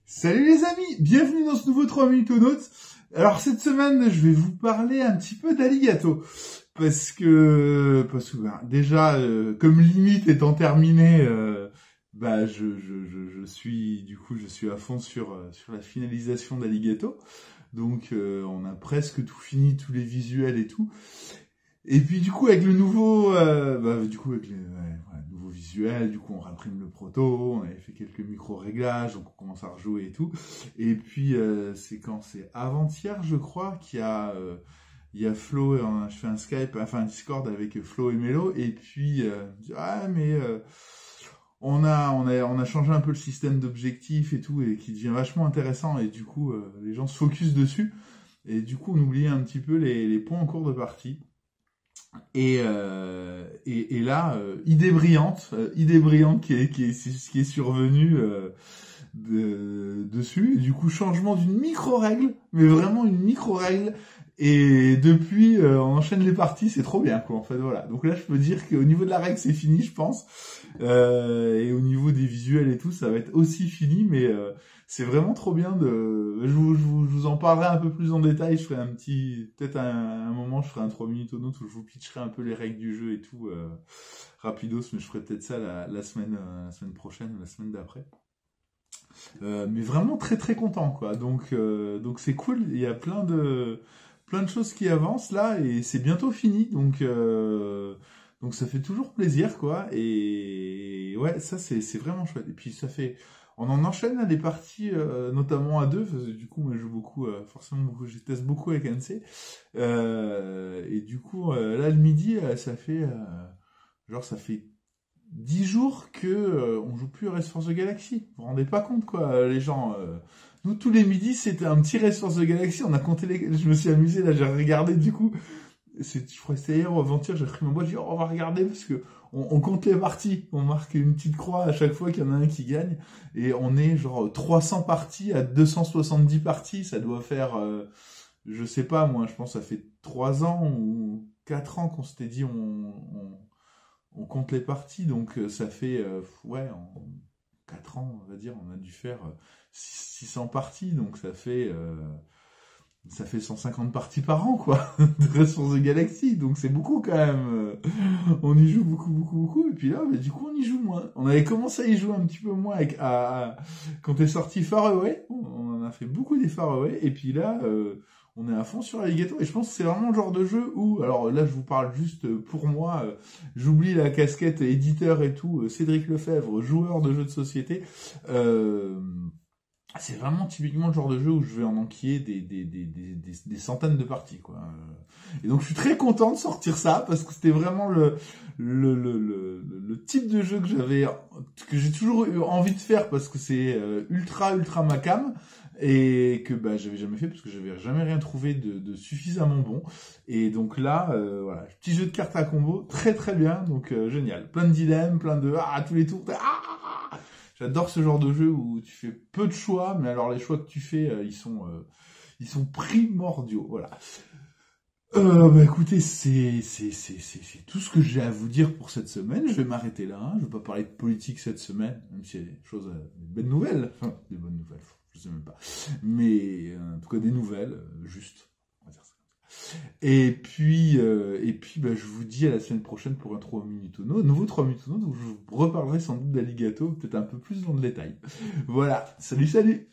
Salut les amis, bienvenue dans ce nouveau 3 minutes aux notes. Alors cette semaine, je vais vous parler un petit peu d'Alligato. Parce que déjà, comme limite étant terminée, je suis à fond sur la finalisation d'Alligato. Donc on a presque tout fini, tous les visuels et tout. Et puis du coup avec le nouveau, nouveau visuel, du coup on réimprime le proto, on avait fait quelques micro-réglages, donc on commence à rejouer et tout. Et puis c'est avant-hier je crois il y a Flo, je fais un Skype, enfin un Discord avec Flo et Mélo, et puis on a changé un peu le système d'objectifs et tout, et qui devient vachement intéressant, et du coup les gens se focus dessus, et du coup on oubliait un petit peu les points en cours de partie. Et là, idée brillante qui est survenue dessus. Et du coup, changement d'une micro-règle, mais vraiment une micro-règle. Et depuis, on enchaîne les parties, c'est trop bien, quoi. En fait, voilà. Donc là, je peux dire qu'au niveau de la règle, c'est fini, je pense. Et au niveau des visuels et tout, ça va être aussi fini, mais c'est vraiment trop bien je vous en parlerai un peu plus en détail. Je ferai peut-être un moment, je ferai un 3 minutes au note où je vous pitcherai un peu les règles du jeu et tout, rapidos, mais je ferai peut-être ça la semaine prochaine ou la semaine d'après. Mais vraiment très très content, quoi. Donc c'est cool. Il y a plein de choses qui avancent là et c'est bientôt fini. Donc ça fait toujours plaisir, quoi. Et ouais, ça c'est vraiment chouette. Et puis on en enchaîne là, des parties, notamment à deux, parce que du coup, moi, je joue beaucoup, je teste beaucoup avec NC. Et du coup, là, le midi, ça fait 10 jours que on joue plus à Race Force the Galaxy. Vous vous rendez pas compte, quoi, les gens. Nous, tous les midis, c'était un petit Race Force the Galaxy. On a compté je me suis amusé, là, j'ai regardé, du coup. Je crois que c'était hier ou avant-hier, j'ai pris mon boîte, j'ai dit, on va regarder, parce que on compte les parties. On marque une petite croix à chaque fois qu'il y en a un qui gagne. Et on est genre 300 parties à 270 parties. Ça doit faire, je sais pas, moi, je pense que ça fait 3 ans ou 4 ans qu'on s'était dit, on compte les parties, donc ça fait, en 4 ans, on va dire, on a dû faire 600 parties, donc ça fait 150 parties par an, quoi, de Race for the Galaxy, donc c'est beaucoup quand même. On y joue beaucoup, beaucoup, beaucoup, et puis là, du coup, on y joue moins. On avait commencé à y jouer un petit peu moins quand est sorti Far Away, on en a fait beaucoup des Far Away, et puis là, on est à fond sur Alligato, et je pense que c'est vraiment le genre de jeu où, alors là je vous parle juste pour moi, j'oublie la casquette éditeur et tout, Cédric Lefebvre, joueur de jeux de société, c'est vraiment typiquement le genre de jeu où je vais en enquiller des centaines de parties, quoi. Et donc je suis très content de sortir ça, parce que c'était vraiment le type de jeu que j'ai toujours eu envie de faire, parce que c'est ultra ma cam, et que j'avais jamais fait parce que j'avais jamais rien trouvé de suffisamment bon. Et donc là, voilà, petit jeu de cartes à combo, très très bien, donc génial. Plein de dilemmes, plein de tous les tours. J'adore ce genre de jeu où tu fais peu de choix, mais alors les choix que tu fais, ils sont primordiaux. Voilà. Écoutez, c'est tout ce que j'ai à vous dire pour cette semaine. Je vais m'arrêter là. Je vais pas parler de politique cette semaine, même s'il y a des choses, des bonnes nouvelles. Enfin, des bonnes nouvelles, je sais même pas. Mais en tout cas des nouvelles, juste. On va dire ça. Et puis, je vous dis à la semaine prochaine pour un 3 minutes au nouveau 3 minutes au où je vous reparlerai sans doute d'Alligato, peut-être un peu plus dans le détail. Voilà. Salut, salut!